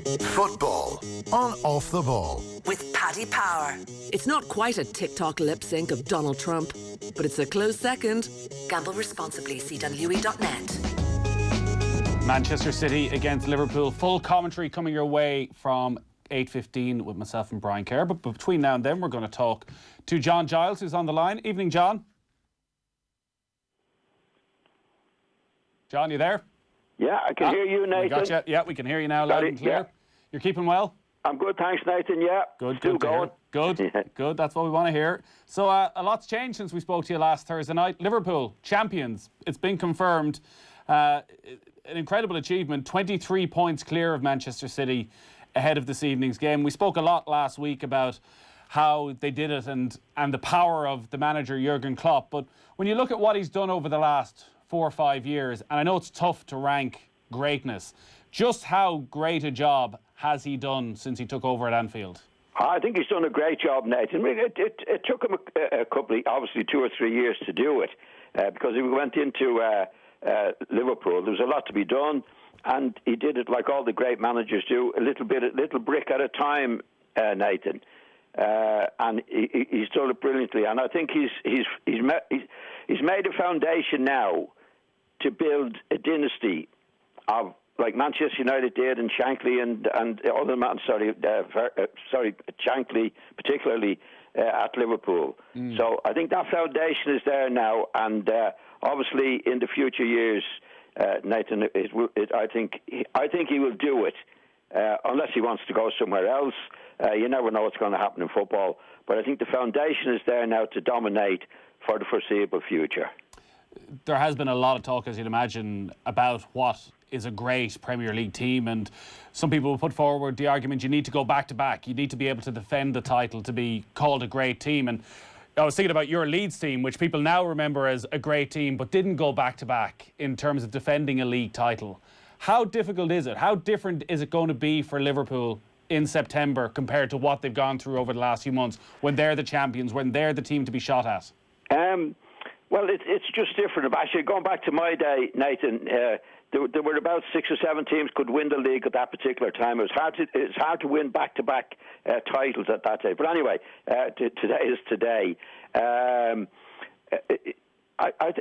Football on Off the Ball. With Paddy Power. It's not quite a TikTok lip sync of Donald Trump, but it's a close second. Gamble responsibly. See dunlewy.net. Manchester City against Liverpool. Full commentary coming your way from 8:15 with myself and Brian Kerr. But between now and then, we're going to talk to John Giles, who's on the line. Evening, John. John, you there? Yeah, I can hear you, Nathan. We got you. Yeah, we can hear you now, loud and clear. Yeah. You're keeping well? I'm good, thanks, Nathan. Yeah, Good, still good to going. hear. Good, good. That's what we want to hear. So a lot's changed since we spoke to you last Thursday night. Liverpool, champions. It's been confirmed. An incredible achievement. 23 points clear of Manchester City ahead of this evening's game. We spoke a lot last week about how they did it and the power of the manager, Jurgen Klopp. But when you look at what he's done over the last 4 or 5 years, and I know it's tough to rank greatness, just how great a job has he done since he took over at Anfield? I think he's done a great job, Nathan. I mean, it took him a couple of, obviously 2 or 3 years to do it, because he went into Liverpool. There was a lot to be done, and he did it like all the great managers do, a little brick at a time, Nathan. And he's done it brilliantly, and I think he's made a foundation now to build a dynasty of, like Manchester United did, and Shankly and other man. Shankly particularly at Liverpool. So I think that foundation is there now, and obviously in the future years, Nathan, I think he will do it, unless he wants to go somewhere else. You never know what's going to happen in football, but I think the foundation is there now to dominate for the foreseeable future. There has been a lot of talk, as you'd imagine, about what is a great Premier League team, and some people will put forward the argument you need to go back-to-back. You need to be able to defend the title to be called a great team. And I was thinking about your Leeds team, which people now remember as a great team, but didn't go back-to-back in terms of defending a league title. How difficult is it? How different is it going to be for Liverpool in September compared to what they've gone through over the last few months, when they're the champions, when they're the team to be shot at? Well, it's just different. Actually, going back to my day, Nathan, there were about 6 or 7 teams could win the league at that particular time. It's hard to win back-to-back titles at that day. But anyway, today is today.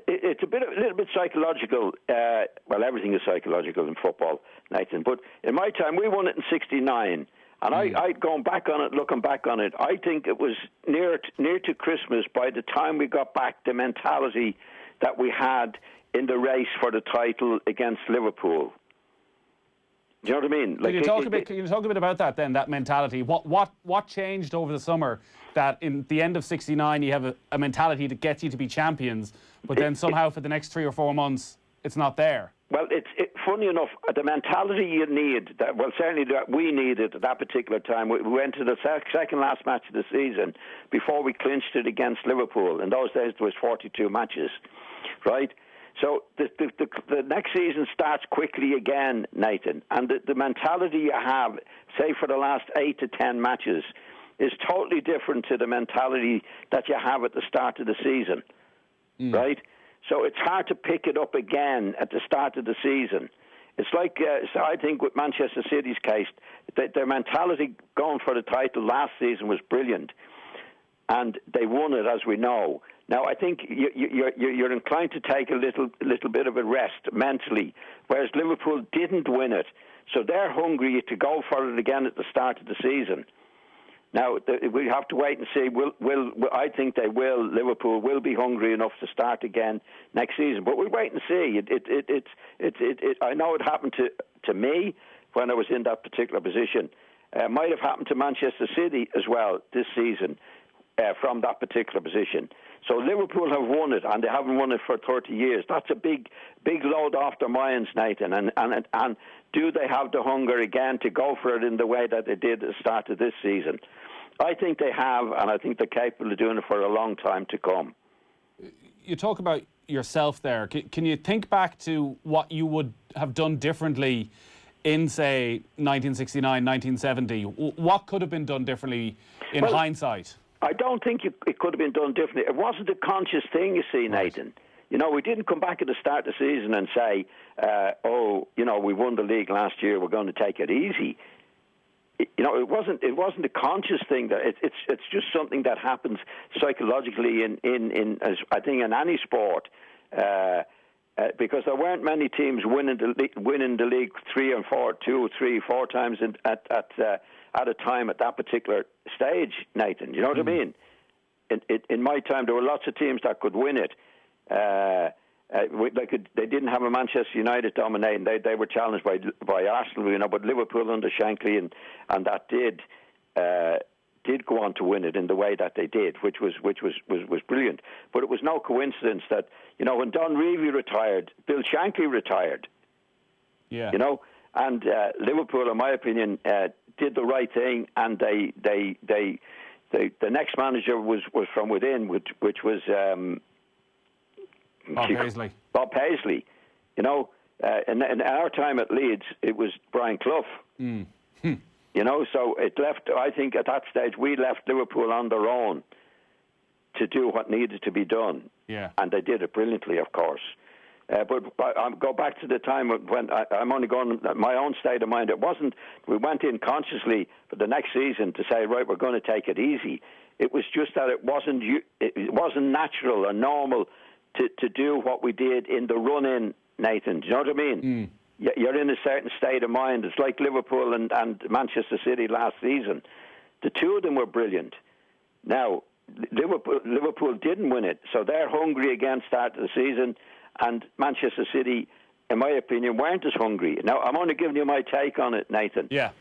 It's a little bit psychological. Well, everything is psychological in football, Nathan. But in my time, we won it in '69. And I going back on it, looking back on it, I think it was near to Christmas by the time we got back the mentality that we had in the race for the title against Liverpool. Do you know what I mean? Can you talk a bit about that then, that mentality? What changed over the summer that in the end of '69 you have a mentality that gets you to be champions, but then somehow for the next 3 or 4 months it's not there? Well, funny enough, the mentality you need, certainly that we needed at that particular time. We went to the second last match of the season before we clinched it against Liverpool. In those days, there was 42 matches, right? So the next season starts quickly again, Nathan, and the mentality you have, say for the last 8 to 10 matches, is totally different to the mentality that you have at the start of the season, right? So it's hard to pick it up again at the start of the season. It's like, so I think with Manchester City's case, their mentality going for the title last season was brilliant, and they won it, as we know. Now, I think you're inclined to take a little bit of a rest mentally, whereas Liverpool didn't win it, so they're hungry to go for it again at the start of the season. Now, we have to wait and see. I think they will. Liverpool will be hungry enough to start again next season. But we'll wait and see. I know it happened to me when I was in that particular position. It might have happened to Manchester City as well this season from that particular position. So Liverpool have won it, and they haven't won it for 30 years. That's a big load off their minds, Nathan. And do they have the hunger again to go for it in the way that they did at the start of this season? I think they have, and I think they're capable of doing it for a long time to come. You talk about yourself there. Can you think back to what you would have done differently in, say, 1969, 1970? What could have been done differently in hindsight? I don't think it could have been done differently. It wasn't a conscious thing, you see, Nathan. Right. You know, we didn't come back at the start of the season and say, we won the league last year, we're going to take it easy. it wasn't a conscious thing. That it's just something that happens psychologically in as I think in any sport. Because there weren't many teams winning the league 2, 3, 4 times at a time at that particular stage, Nathan. You know what I mean? In my time, there were lots of teams that could win it. They didn't have a Manchester United dominating. They were challenged by Arsenal, but Liverpool under Shankly and that did go on to win it in the way that they did, which was brilliant. But it was no coincidence that when Don Revie retired, Bill Shankly retired. Yeah. And Liverpool, in my opinion, did the right thing, and the next manager was from within, which was Bob Paisley. In our time at Leeds, it was Brian Clough. So it left. I think at that stage we left Liverpool on their own to do what needed to be done. Yeah. And they did it brilliantly, of course. But I'll go back to the time when I'm only going my own state of mind. It wasn't. We went in consciously for the next season to say, right, we're going to take it easy. It was just that it wasn't natural or normal to do what we did in the run-in, Nathan. Do you know what I mean? You're in a certain state of mind. It's like Liverpool and Manchester City last season. The two of them were brilliant. Now, Liverpool didn't win it, so they're hungry again start of the season, and Manchester City, in my opinion, weren't as hungry. Now, I'm only giving you my take on it, Nathan. Yeah.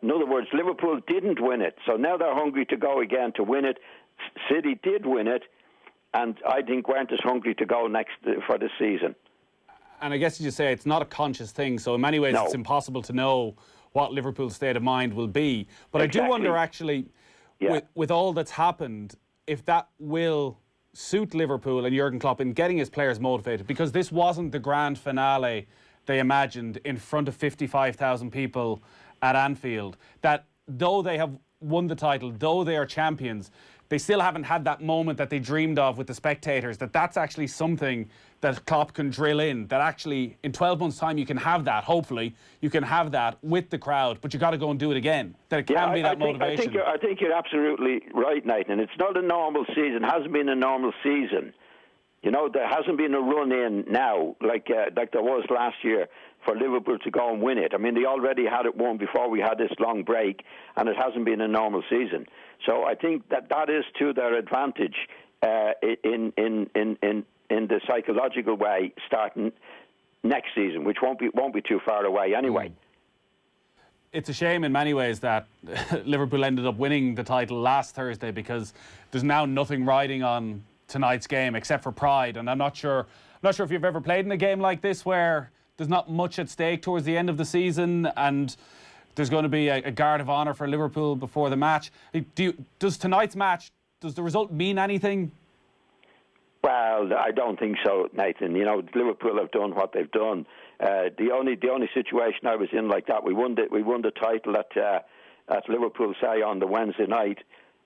In other words, Liverpool didn't win it, so now they're hungry to go again to win it. City did win it, and I think weren't as hungry to go next for this season. And I guess you say it's not a conscious thing, so in many ways it's impossible to know what Liverpool's state of mind will be. But exactly. I do wonder, actually, with all that's happened, if that will suit Liverpool and Jurgen Klopp in getting his players motivated, because this wasn't the grand finale they imagined in front of 55,000 people at Anfield, that though they have won the title, though they are champions, they still haven't had that moment that they dreamed of with the spectators, that's actually something that Klopp can drill in, that actually in 12 months' time you can have that, hopefully, you can have that with the crowd, but you got to go and do it again, that it can be that motivation. I think you're absolutely right, Nathan. It's not a normal season, hasn't been a normal season. There hasn't been a run-in now like there was last year for Liverpool to go and win it. I mean, they already had it won before we had this long break, and it hasn't been a normal season. So I think that is to their advantage in the psychological way starting next season, which won't be too far away anyway. It's a shame in many ways that Liverpool ended up winning the title last Thursday, because there's now nothing riding on tonight's game except for pride. And I'm not sure if you've ever played in a game like this where there's not much at stake towards the end of the season and there's going to be a guard of honour for Liverpool before the match. Does tonight's match, does the result mean anything? Well, I don't think so, Nathan. Liverpool have done what they've done. The only situation I was in like that, we won the title at Liverpool, say, on the Wednesday night,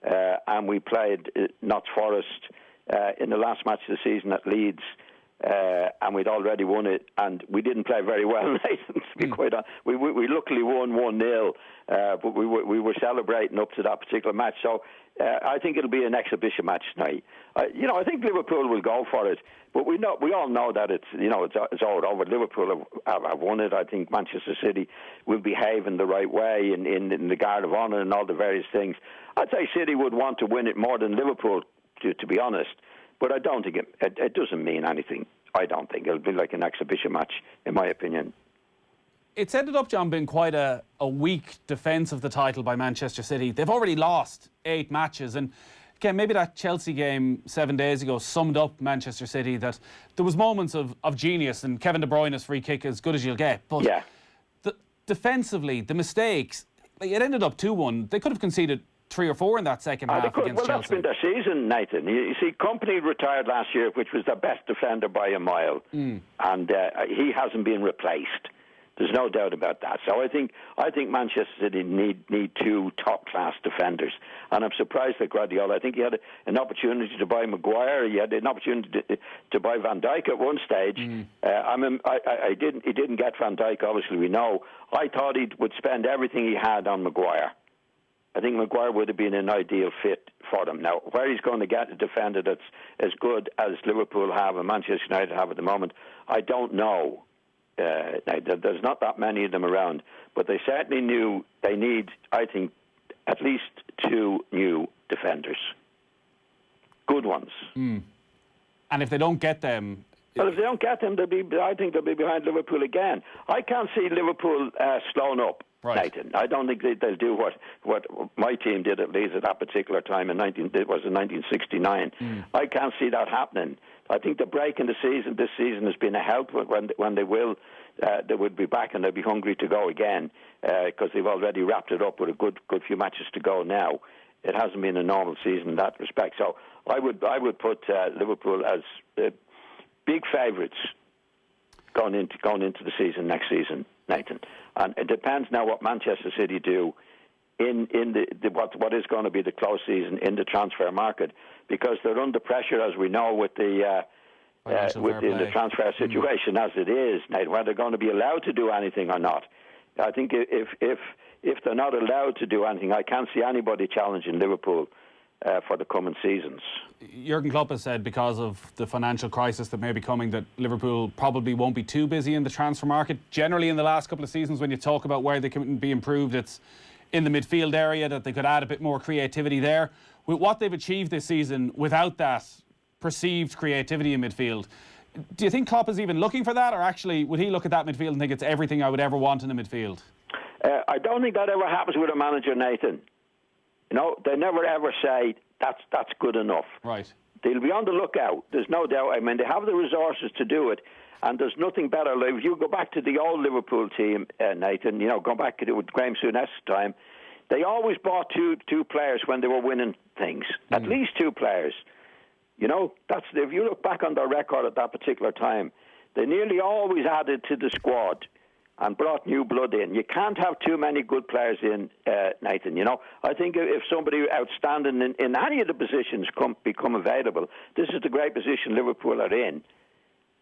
and we played Notts Forest in the last match of the season at Leeds, and we'd already won it, and we didn't play very well, Nathan, to be quite honest. We luckily won 1-0, but we were celebrating up to that particular match. So I think it'll be an exhibition match tonight. I think Liverpool will go for it, but we all know that it's all over. Liverpool have won it. I think Manchester City will behave in the right way in the guard of honour and all the various things. I'd say City would want to win it more than Liverpool, to be honest. But I don't think it doesn't mean anything. I don't think it'll be like an exhibition match, in my opinion. It's ended up, John, being quite a weak defence of the title by Manchester City. They've already lost 8 matches, and again, maybe that Chelsea game 7 days ago summed up Manchester City, that there was moments of genius, and Kevin De Bruyne's free kick as good as you'll get. But defensively, the mistakes, it ended up 2-1. They could have conceded 3 or 4 in that second half against Chelsea. That's been their season, Nathan. You see, Kompany retired last year, which was their best defender by a mile, and he hasn't been replaced. There's no doubt about that. So I think Manchester City need two top-class defenders. And I'm surprised that Guardiola, I think he had an opportunity to buy Maguire. He had an opportunity to buy Van Dijk at one stage. He didn't get Van Dijk, obviously, we know. I thought he would spend everything he had on Maguire. I think Maguire would have been an ideal fit for them. Now, where he's going to get a defender that's as good as Liverpool have and Manchester United have at the moment, I don't know. There's not that many of them around, but they certainly knew they need, I think, at least two new defenders. Good ones. And if they don't get them... Well, if they don't get them, I think they'll be behind Liverpool again. I can't see Liverpool slowing up, Nathan. I don't think they'll do what my team did, at least at that particular time in 1969. I can't see that happening. I think the break in the season this season has been a help when they would be back and they'll be hungry to go again because they've already wrapped it up with a good few matches to go now. It hasn't been a normal season in that respect. So I would put Liverpool as big favourites going into the season next season, Nathan. And it depends now what Manchester City do in what is going to be the close season in the transfer market, because they're under pressure, as we know, with the transfer situation as it is, Nathan, whether they're going to be allowed to do anything or not. I think if they're not allowed to do anything, I can't see anybody challenging Liverpool for the coming seasons. Jurgen Klopp has said because of the financial crisis that may be coming that Liverpool probably won't be too busy in the transfer market. Generally in the last couple of seasons when you talk about where they can be improved, it's in the midfield area, that they could add a bit more creativity there. With what they've achieved this season without that perceived creativity in midfield, do you think Klopp is even looking for that, or actually would he look at that midfield and think it's everything I would ever want in a midfield? I don't think that ever happens with a manager, Nathan. You know, they never ever say that's good enough. Right. They'll be on the lookout. There's no doubt. I mean, they have the resources to do it, and there's nothing better. Like, if you go back to the old Liverpool team, Nathan, you know, go back to with Graham Souness's time, they always bought two players when they were winning things. At least two players. You know, if you look back on their record at that particular time, they nearly always added to the squad and brought new blood in. You can't have too many good players in, Nathan, you know. I think if somebody outstanding in any of the positions become available, this is the great position Liverpool are in,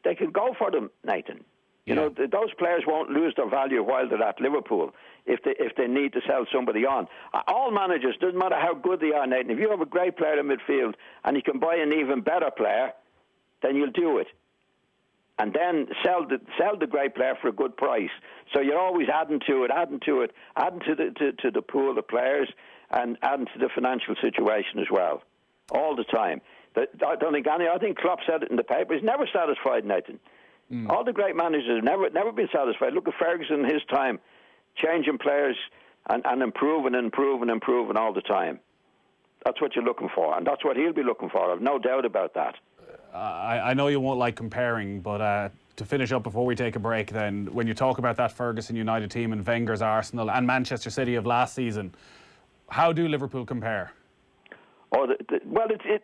they can go for them, Nathan. You know, those players won't lose their value while they're at Liverpool if they need to sell somebody on. All managers, doesn't matter how good they are, Nathan, if you have a great player in midfield and you can buy an even better player, then you'll do it. And then sell the great player for a good price. So you're always adding to the pool of players and adding to the financial situation as well, all the time. I think Klopp said it in the paper. He's never satisfied, Nathan. All the great managers have never been satisfied. Look at Ferguson in his time, changing players and improving all the time. That's what you're looking for, and that's what he'll be looking for. I've no doubt about that. I know you won't like comparing, but to finish up before we take a break then, when you talk about that Ferguson United team and Wenger's Arsenal and Manchester City of last season, how do Liverpool compare?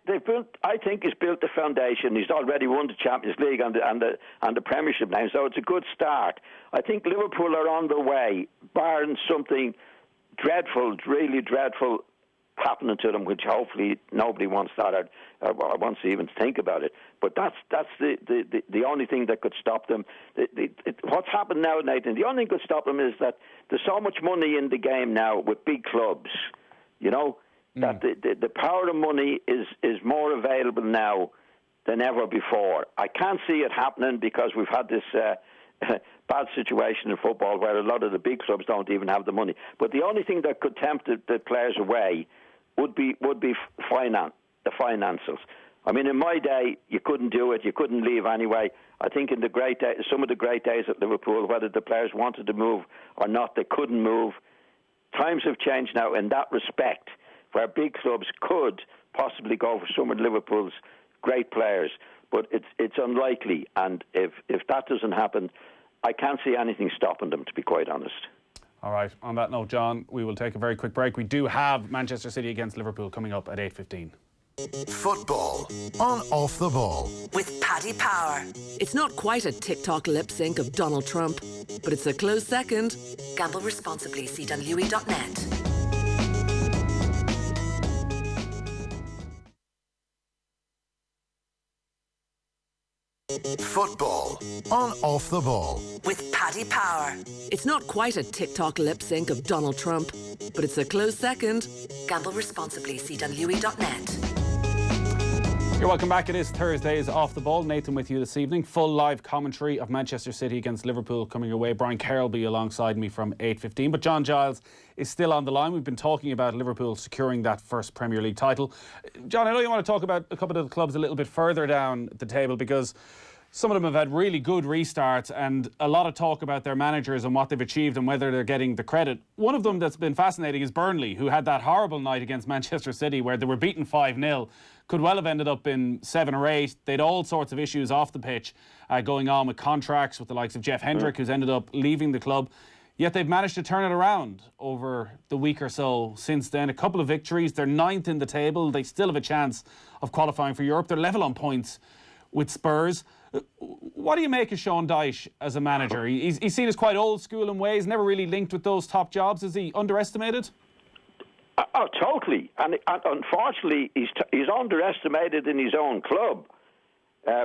They've built. I think he's built the foundation. He's already won the Champions League and the Premiership now, so it's a good start. I think Liverpool are on their way, barring something dreadful, really dreadful, happening to them, which hopefully nobody wants that or wants to even think about it. But that's the only thing that could stop them. What's happened now, Nathan? The only thing that could stop them is that there's so much money in the game now with big clubs. You know. That the power of money is more available now than ever before. I can't see it happening because we've had this bad situation in football where a lot of the big clubs don't even have the money. But the only thing that could tempt the players away would be the financials. I mean, in my day, you couldn't do it. You couldn't leave anyway. I think in the great days, some of the great days at Liverpool, whether the players wanted to move or not, they couldn't move. Times have changed now in that respect, where big clubs could possibly go for some of Liverpool's great players. But it's unlikely. And if that doesn't happen, I can't see anything stopping them, to be quite honest. All right. On that note, John, we will take a very quick break. We do have Manchester City against Liverpool coming up at 8:15. Football on Off the Ball. With Paddy Power. It's not quite a TikTok lip sync of Donald Trump, but it's a close second. Gamble responsibly. cwe.net. Football on Off the Ball. With Paddy Power. It's not quite a TikTok lip sync of Donald Trump, but it's a close second. Gamble responsibly. cwe.net. You're welcome back. It is Thursday's Off the Ball. Nathan with you this evening. Full live commentary of Manchester City against Liverpool coming your way. Brian Kerr will be alongside me from 8:15. But John Giles is still on the line. We've been talking about Liverpool securing that first Premier League title. John, I know you want to talk about a couple of the clubs a little bit further down the table because some of them have had really good restarts and a lot of talk about their managers and what they've achieved and whether they're getting the credit. One of them that's been fascinating is Burnley, who had that horrible night against Manchester City where they were beaten 5-0. Could well have ended up in 7 or 8. They'd all sorts of issues off the pitch going on with contracts with the likes of Jeff Hendrick, who's ended up leaving the club. Yet they've managed to turn it around over the week or so since then. A couple of victories. They're 9th in the table. They still have a chance of qualifying for Europe. They're level on points with Spurs. What do you make of Sean Dyche as a manager? He's seen as quite old school in ways, never really linked with those top jobs. Is he underestimated? Oh, totally. And unfortunately, he's underestimated in his own club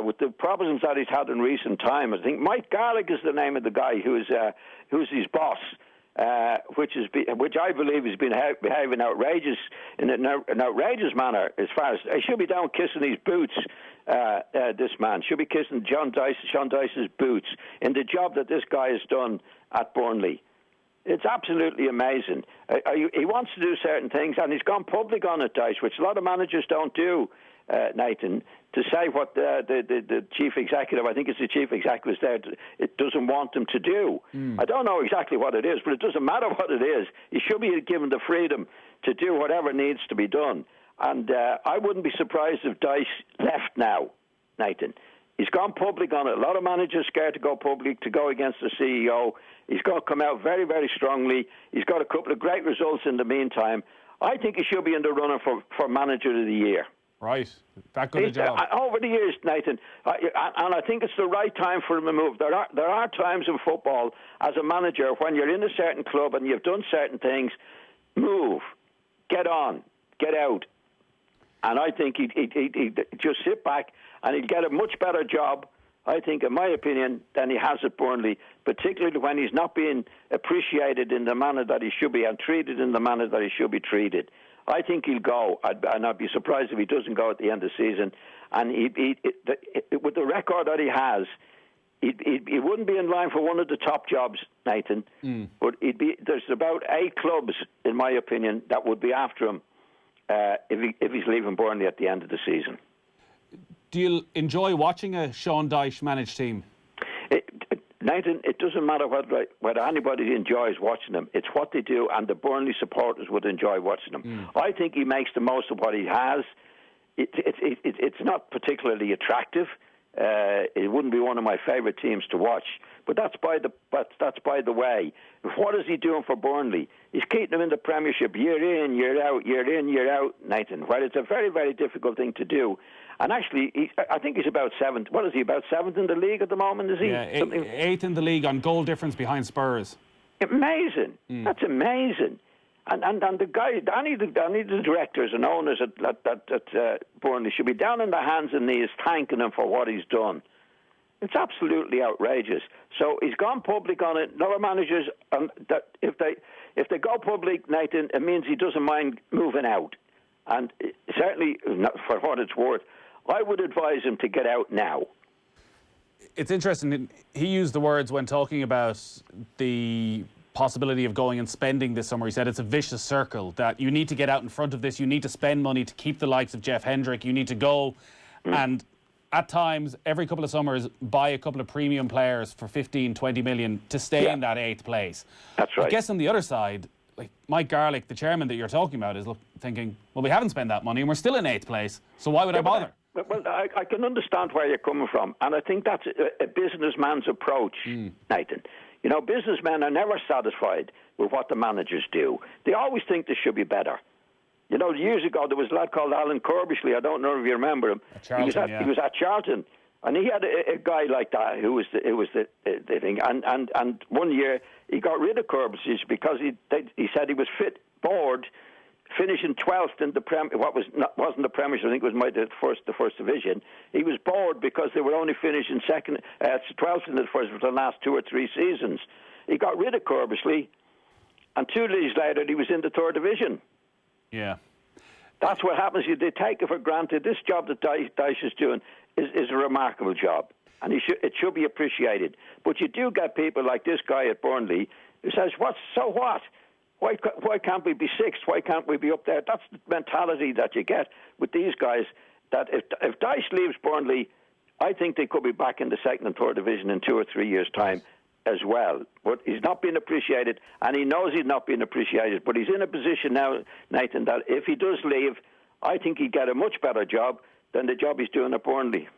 with the problems that he's had in recent time. I think Mike Garlick is the name of the guy who's his boss, which I believe has been behaving outrageous in an outrageous manner. As far as he should be down kissing his boots. This man should be kissing Sean Dyche's boots in the job that this guy has done at Burnley. It's absolutely amazing. He wants to do certain things, and he's gone public on it, Dyche, which a lot of managers don't do, Nathan, to say what the chief executive, I think it's the chief executive there, it doesn't want them to do. I don't know exactly what it is, but it doesn't matter what it is. He should be given the freedom to do whatever needs to be done. And I wouldn't be surprised if Dyche left now, Nathan. He's gone public on it. A lot of managers scared to go public, to go against the CEO. He's going to come out very, very strongly. He's got a couple of great results in the meantime. I think he should be in the running for Manager of the Year. Right. That good a job. Over the years, Nathan, and I think it's the right time for him to move. There are times in football as a manager when you're in a certain club and you've done certain things, move, get on, get out. And I think he'd just sit back and he'd get a much better job, I think, in my opinion, than he has at Burnley, particularly when he's not being appreciated in the manner that he should be and treated in the manner that he should be treated. I think he'll go, and I'd be surprised if he doesn't go at the end of the season. And with the record that he has, he wouldn't be in line for one of the top jobs, Nathan. But there's about 8 clubs, in my opinion, that would be after him. If he's leaving Burnley at the end of the season. Do you enjoy watching a Sean Dyche managed team? Nathan, it doesn't matter whether anybody enjoys watching them. It's what they do, and the Burnley supporters would enjoy watching them. I think he makes the most of what he has. It's not particularly attractive. It wouldn't be one of my favourite teams to watch. But that's by the way. What is he doing for Burnley? He's keeping them in the Premiership year in, year out, Nathan. Well, it's a very, very difficult thing to do. And actually, I think he's about 7th. What is he, about 7th in the league at the moment, is he? Yeah, 8th in the league on goal difference behind Spurs. Amazing. That's amazing. And the guy, any of the directors and owners at Burnley should be down on their hands and knees thanking him for what he's done. It's absolutely outrageous. So he's gone public on it. Other managers, if they go public, Nathan, it means he doesn't mind moving out. And certainly, for what it's worth, I would advise him to get out now. It's interesting. He used the words when talking about the possibility of going and spending this summer. He said it's a vicious circle, that you need to get out in front of this. You need to spend money to keep the likes of Jeff Hendrick. You need to go and at times, every couple of summers, buy a couple of premium players for 15, 20 million to stay in that 8th place. That's right. I guess on the other side, like Mike Garlick, the chairman that you're talking about, is thinking, well, we haven't spent that money and we're still in 8th place, so why would I bother? Well, I can understand where you're coming from, and I think that's a businessman's approach, Nathan. You know, businessmen are never satisfied with what the managers do. They always think they should be better. You know, years ago there was a lad called Alan Curbishley. I don't know if you remember him. Charlton, he was at Charlton, and he had a guy like that who was the thing. And one year he got rid of Curbishley because he said he was bored, finishing 12th in the wasn't the Premiership. I think it was the first division. He was bored because they were only finishing 12th in the first for the last 2 or 3 seasons. He got rid of Curbishley, and 2 years later he was in the 3rd division. Yeah. That's what happens. They take it for granted. This job that Dyche is doing is a remarkable job, and it should be appreciated. But you do get people like this guy at Burnley who says, so what? Why can't we be 6th? Why can't we be up there? That's the mentality that you get with these guys, that if Dyche leaves Burnley, I think they could be back in the 2nd and 3rd division in 2 or 3 years' time as well. But he's not being appreciated, and he knows he's not being appreciated. But he's in a position now, Nathan, that if he does leave, I think he'd get a much better job than the job he's doing at Burnley.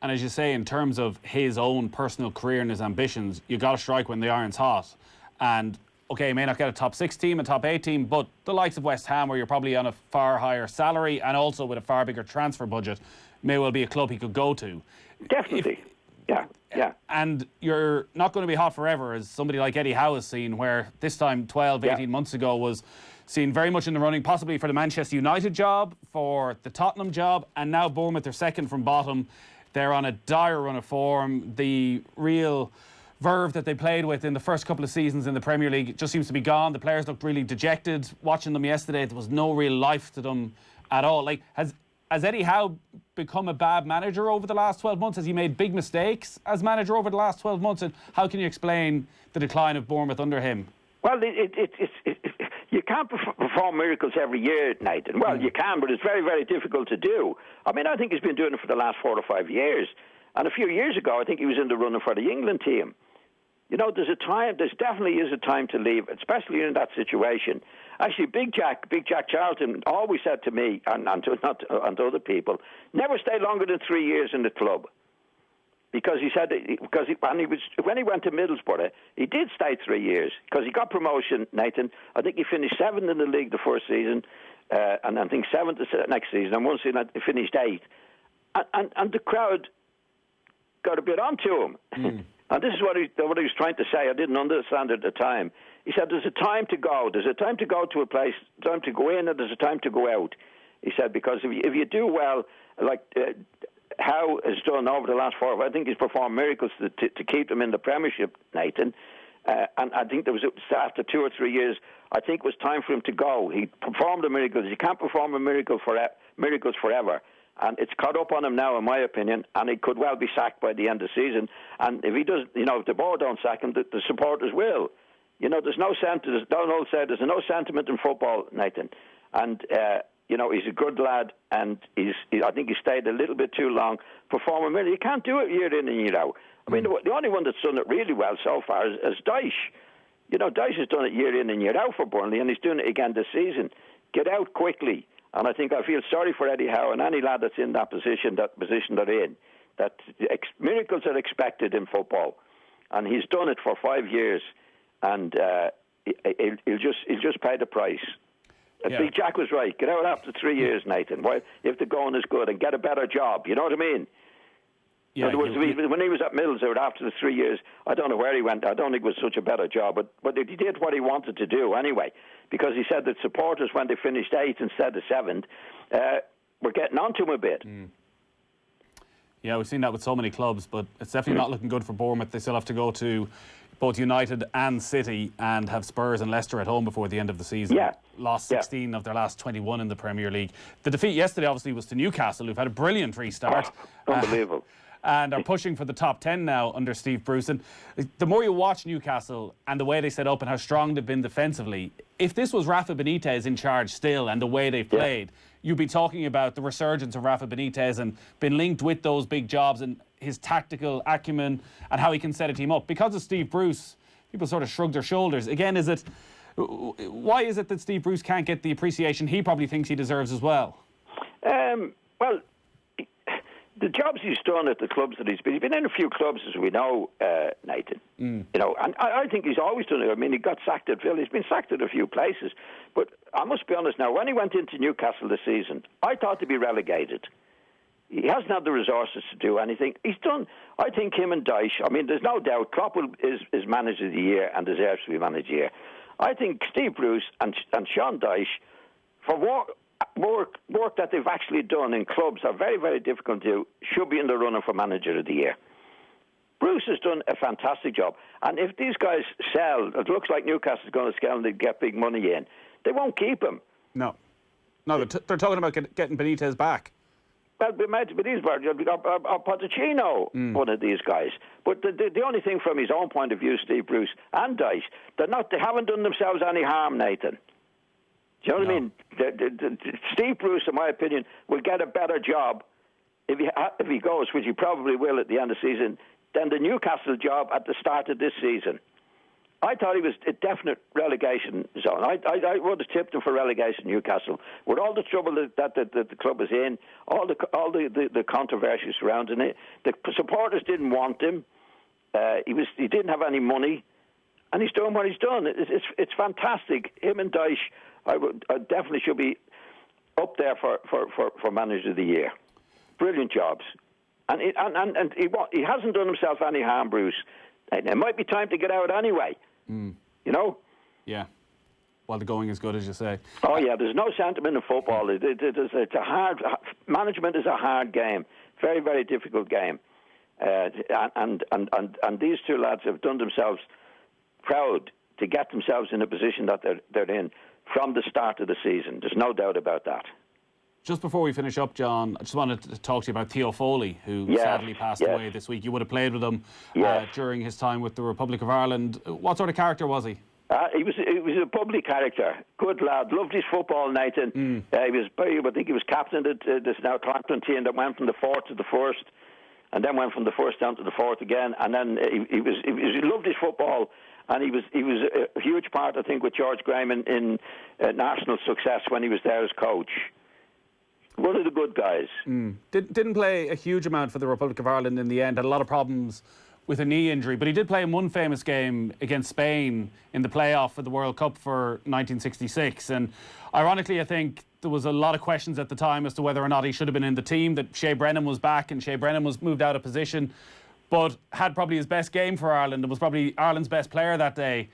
And as you say, in terms of his own personal career and his ambitions, you got to strike when the iron's hot. And okay, he may not get a top 6 team, a top 8 team, but the likes of West Ham, where you're probably on a far higher salary and also with a far bigger transfer budget, may well be a club he could go to. Definitely. Yeah. And you're not going to be hot forever, as somebody like Eddie Howe has seen, where this time 12, 18 months ago was seen very much in the running, possibly for the Manchester United job, for the Tottenham job, and now Bournemouth are second from bottom. They're on a dire run of form. The real verve that they played with in the first couple of seasons in the Premier League just seems to be gone. The players looked really dejected. Watching them yesterday, there was no real life to them at all. Like, has Eddie Howe become a bad manager over the last 12 months? Has he made big mistakes as manager over the last 12 months? And how can you explain the decline of Bournemouth under him? Well, you can't perform miracles every year, Nathan. Well, you can, but it's very, very difficult to do. I mean, I think he's been doing it for the last 4 or 5 years. And a few years ago, I think he was in the running for the England team. You know, there definitely is a time to leave, especially in that situation. Actually, Big Jack Charlton always said to me and to other people, never stay longer than 3 years in the club. Because he said, when he went to Middlesbrough, he did stay 3 years because he got promotion, Nathan. I think he finished 7th in the league the first season, and I think 7th the next season, and one season he finished 8th. And the crowd got a bit onto him. And this is what he was trying to say. I didn't understand at the time. He said, there's a time to go. There's a time to go to a place, time to go in, and there's a time to go out. He said, because if you do well, like Howe has done over the last 4, I think he's performed miracles to keep them in the Premiership, Nathan. And I think there was, after 2 or 3 years, I think it was time for him to go. He performed the miracles. You can't perform miracles forever. And it's caught up on him now, in my opinion, and he could well be sacked by the end of the season. And if he does, if the board don't sack him, the supporters will. There's no sentiment. Donald said there's no sentiment in football, Nathan. And he's a good lad, and I think he stayed a little bit too long performing. You can't do it year in and year out. I mean, the only one that's done it really well so far is Dyche. Dyche has done it year in and year out for Burnley, and he's doing it again this season. Get out quickly. And I think I feel sorry for Eddie Howe and any lad that's in that position they're in, that miracles are expected in football. And he's done it for 5 years, and he'll just pay the price. Big Jack was right. Get out after 3 years, Nathan. Why, if the going is good, and get a better job. You know what I mean? Yeah, in other words, when he was at Middlesbrough after the 3 years, I don't know where he went. I don't think it was such a better job, but he did what he wanted to do anyway, because he said that supporters, when they finished 8th instead of 7th, were getting onto him a bit. Yeah, we've seen that with so many clubs, but it's definitely not looking good for Bournemouth. They still have to go to both United and City and have Spurs and Leicester at home before the end of the season. Yeah. Lost 16 of their last 21 in the Premier League. The defeat yesterday, obviously, was to Newcastle, who've had a brilliant restart. Unbelievable. And are pushing for the top 10 now under Steve Bruce. And the more you watch Newcastle and the way they set up and how strong they've been defensively, if this was Rafa Benitez in charge still and the way they've played, you'd be talking about the resurgence of Rafa Benitez and been linked with those big jobs and his tactical acumen and how he can set a team up. Because of Steve Bruce, people sort of shrug their shoulders. Again, why is it that Steve Bruce can't get the appreciation he probably thinks he deserves as well? Well, the jobs he's done at the clubs that he's been in a few clubs, as we know, Nathan. You know, and I think he's always done it. I mean, he got sacked at Villa. He's been sacked at a few places. But I must be honest now, when he went into Newcastle this season, I thought to be relegated. He hasn't had the resources to do anything. He's done, I think, him and Dyche. I mean, there's no doubt Klopp is manager of the year and deserves to be manager of the year. I think Steve Bruce and Sean Dyche, for work that they've actually done in clubs are very, very difficult to do, should be in the running for manager of the year. Bruce has done a fantastic job. And if these guys sell, it looks like Newcastle's going to sell and they get big money in, they won't keep him. No, they're talking about getting Benitez back. Well, Benitez or Pochettino, one of these guys. But the only thing from his own point of view, Steve Bruce and Dyche, they haven't done themselves any harm, Nathan. Do you know what I mean? Steve Bruce, in my opinion, will get a better job if he goes, which he probably will at the end of the season, than the Newcastle job at the start of this season. I thought he was a definite relegation zone. I would have tipped him for relegation, Newcastle, with all the trouble that the club is in, all the controversy surrounding it. The supporters didn't want him. He didn't have any money, and he's doing what he's done. It's fantastic. Him and Dyche, I definitely should be up there for manager of the year. Brilliant jobs, and he hasn't done himself any harm, Bruce. It might be time to get out anyway. You know? Yeah. Well, the going is good, as you say. Oh, yeah, there's no sentiment in football. It's a hard... Management is a hard game. Very, very difficult game. And these two lads have done themselves proud to get themselves in a position that they're in from the start of the season. There's no doubt about that. Just before we finish up, John, I just wanted to talk to you about Theo Foley, who sadly passed away this week. You would have played with him during his time with the Republic of Ireland. What sort of character was he? He was a bubbly character. Good lad. Loved his football, Nathan. I think he was captain of this now Clampton team that went from the fourth to the first, and then went from the first down to the fourth again. And then he loved his football. And he was a huge part, I think, with George Graham in national success when he was there as coach. One of the good guys. Didn't play a huge amount for the Republic of Ireland in the end. Had a lot of problems with a knee injury, but he did play in one famous game against Spain in the playoff for the World Cup for 1966. And ironically, I think there was a lot of questions at the time as to whether or not he should have been in the team, that Shea Brennan was back and Shea Brennan was moved out of position, but had probably his best game for Ireland and was probably Ireland's best player that day.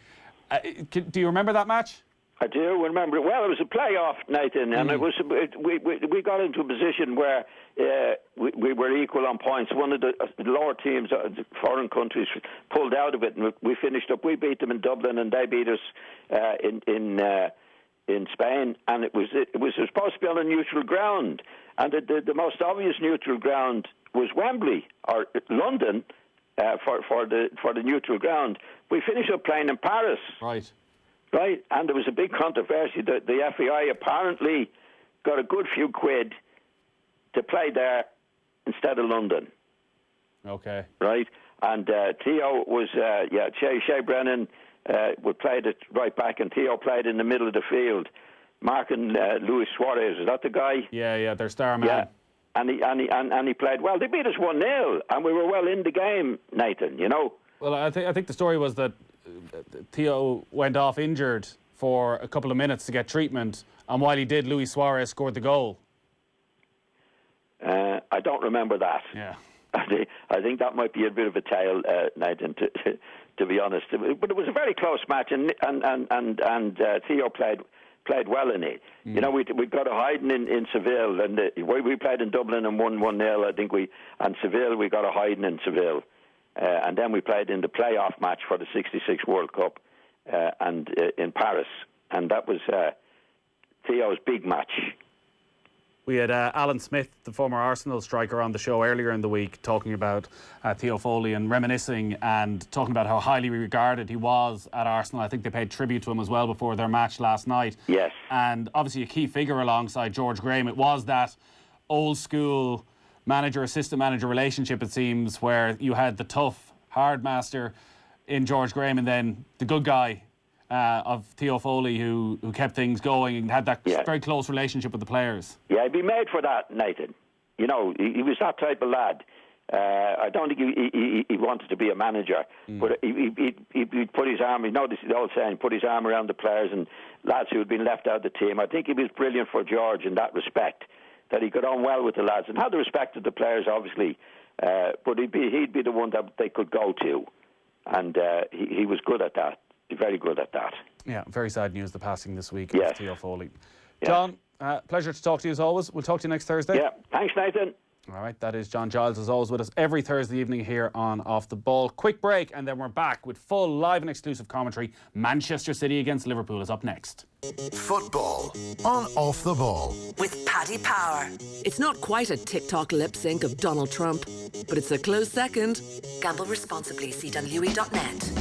Do you remember that match? I do remember it. Well, it was a playoff, Nathan, and we got into a position where we were equal on points. One of the lower teams, foreign countries, pulled out of it, and we finished up. We beat them in Dublin, and they beat us in Spain. And it was supposed to be on a neutral ground, and the most obvious neutral ground was Wembley or London for the neutral ground. We finished up playing in Paris. Right, and there was a big controversy that the FAI apparently got a good few quid to play there instead of London. Okay. Right, and Theo was, Shea Brennan would play it right back, and Theo played in the middle of the field, marking Luis Suarez. Is that the guy? Yeah, their star man. Yeah, and he played well. They beat us 1-0, and we were well in the game, Nathan, you know. Well, I think the story was that Theo went off injured for a couple of minutes to get treatment, and while he did, Luis Suarez scored the goal. I don't remember that. Yeah, I think that might be a bit of a tale, Nathan, to be honest. But it was a very close match, and Theo played well in it. You know, we got a hiding in Seville, and we played in Dublin and won 1-0. I think and Seville we got a hiding in Seville. And then we played in the playoff match for the '66 World Cup and in Paris. And that was Theo's big match. We had Alan Smith, the former Arsenal striker, on the show earlier in the week talking about Theo Foley and reminiscing and talking about how highly regarded he was at Arsenal. I think they paid tribute to him as well before their match last night. Yes. And obviously a key figure alongside George Graham. It was that old school manager-assistant manager relationship, it seems, where you had the tough, hard master in George Graham and then the good guy of Theo Foley who kept things going and had that very close relationship with the players. Yeah, he'd be made for that, Nathan. You know, he was that type of lad. I don't think he wanted to be a manager, but he'd put his arm, you know, this is the old saying, put his arm around the players and lads who had been left out of the team. I think he was brilliant for George in that respect, that he got on well with the lads and had the respect of the players, obviously, but he'd be the one that they could go to, and he was good at that, very good at that. Yeah, very sad news, the passing this week Yes. of Theo Foley. Yeah. John, pleasure to talk to you as always. We'll talk to you next Thursday. Yeah, thanks, Nathan. All right, that is John Giles, as always, with us every Thursday evening here on Off the Ball. Quick break, and then we're back with full live and exclusive commentary. Manchester City against Liverpool is up next. Football on Off the Ball. With Paddy Power. It's not quite a TikTok lip sync of Donald Trump, but it's a close second. Gamble responsibly. See Dunlewy.net.